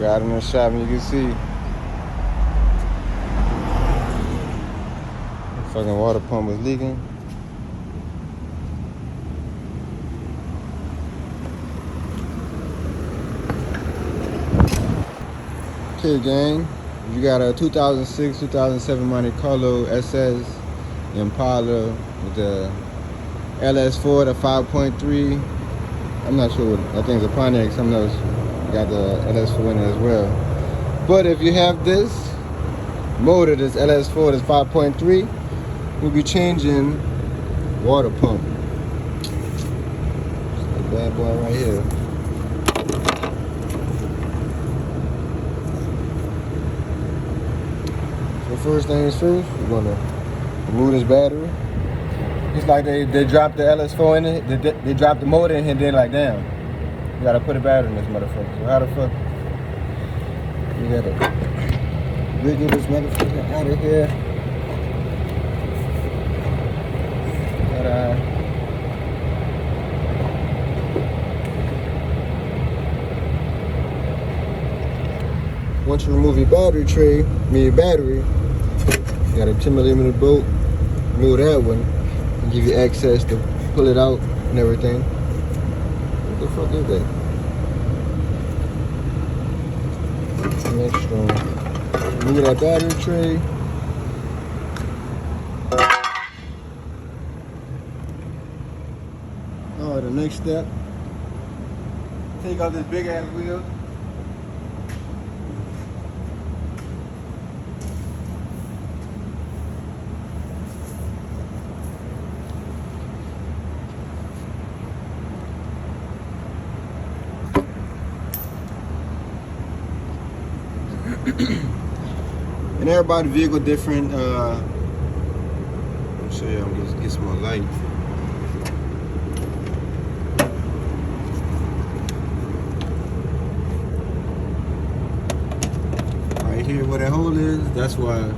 Got in the shop and you can see the fucking water pump was leaking. Okay, gang, you got a 2006, 2007 Monte Carlo SS Impala with the LS4, the 5.3. I'm not sure what, I think it's a Pontiac, something else. Got the LS4 in it as well. But if you have this motor, this LS4, this 5.3, we'll be changing water pump. This bad boy right here. So first things first, we're gonna remove this battery. It's like they dropped the LS4 in it, they dropped the motor in here, then like, damn, you gotta put a battery in this motherfucker. So how the fuck you gotta wiggle this motherfucker out of here? Once you remove your battery tray, your battery, you got a 10mm bolt, remove that one, and give you access to pull it out and everything. What the fuck is that? Next strong. Remove that battery tray. Alright, the next step, take out this big ass wheel. And everybody's vehicle different. I'll show you. I'm gonna get some more light. Right here, where that hole is, that's why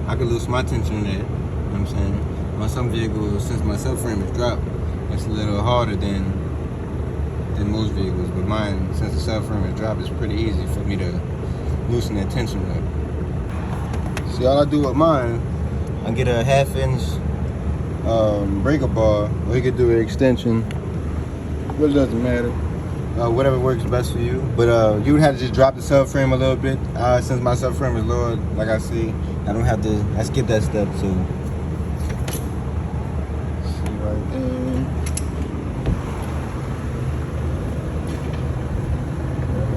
I could lose my tension in that. You know what I'm saying? On some vehicles, since my subframe is dropped, it's a little harder than most vehicles. But mine, since the subframe is dropped, it's pretty easy for me to loosen that tension up. See, all I do with mine, I get a 1/2 inch breaker bar, or you could do an extension. Really doesn't matter. Whatever works best for you. But you would have to just drop the subframe a little bit. Since my subframe is lower, like I see, I don't have to. I skip that step. So see right there.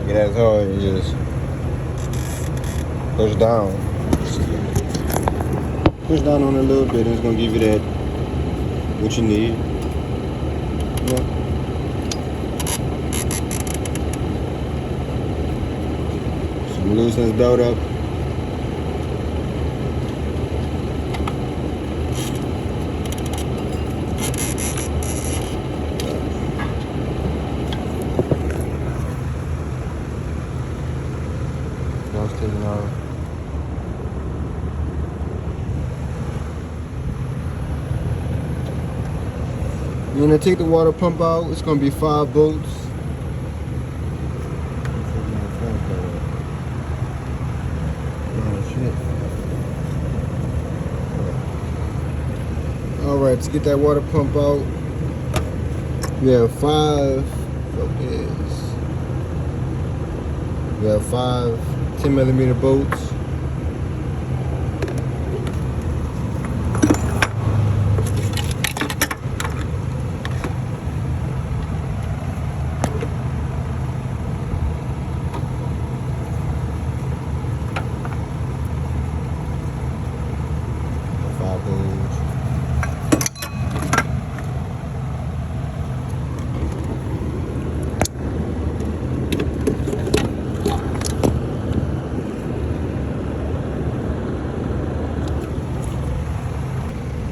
Get as hard and just push down. Push down on it a little bit, and it's gonna give you that what you need. Yeah. So I'm loosening this belt up. Now it's taking off. You're gonna take the water pump out. It's gonna be 5 bolts. Oh shit. Alright, let's get that water pump out. We have 5 focus. We have 5 10mm bolts.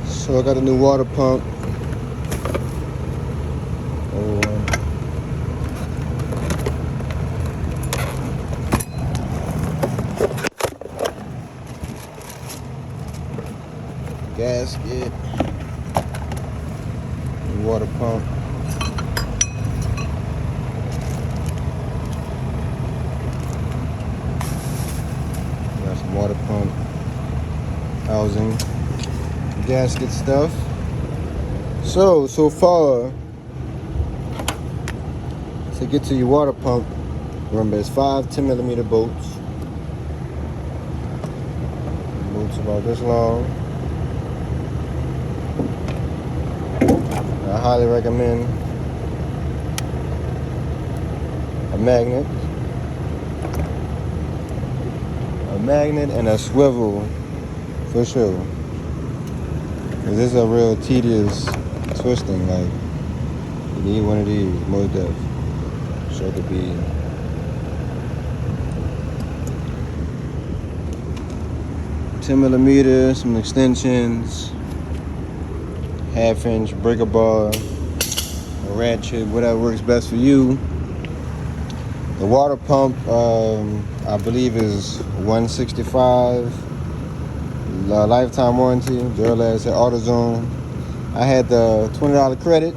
So I got a new water pump. Gasket. New water pump. gasket stuff. So far, to get to your water pump, remember it's 5 10mm bolts. Bolts about this long. I highly recommend a magnet and a swivel for sure. Cause this is a real tedious twisting. Like, you need one of these, most def. So it could be $10mm, some extensions, 1/2-inch breaker bar, a ratchet, whatever works best for you. The water pump, I believe, is $165. Lifetime warranty. Duralast said AutoZone. I had the $20 credit,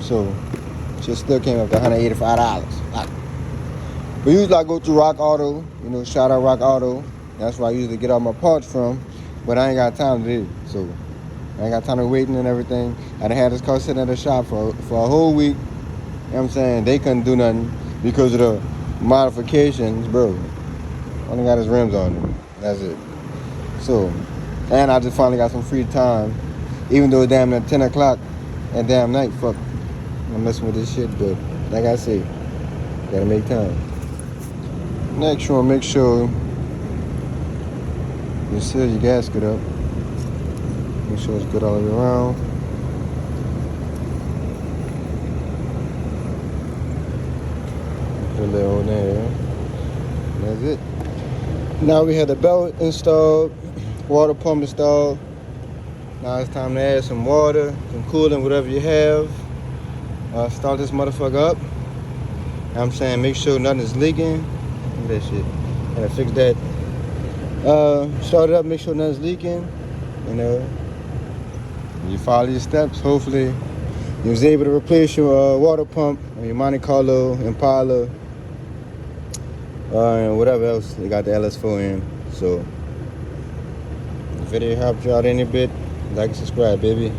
so it still came up to $185. But usually I go to Rock Auto. You know, shout out Rock Auto. That's where I usually get all my parts from. But I ain't got time to do it, so I ain't got time to waiting and everything. I done had this car sitting at the shop for a whole week. You know what I'm saying? They couldn't do nothing because of the modifications, bro. Only got his rims on it. That's it. So, and I just finally got some free time. Even though it's damn near 10 o'clock at damn night, fuck, I'm messing with this shit, but like I say, gotta make time. Next, you wanna make sure you seal your gasket up. Make sure it's good all the way around. Put a little on there. That's it. Now we have the belt installed, water pump installed. Now it's time to add some water, some coolant, whatever you have. Start this motherfucker up. I'm saying make sure nothing is leaking. Look at that shit. Gotta fix that. Start it up, make sure nothing's leaking. You know, you follow your steps. Hopefully, you was able to replace your water pump or your Monte Carlo, Impala, and whatever else they got the LS4 in. So, if the video helped you out any bit, like and subscribe, baby.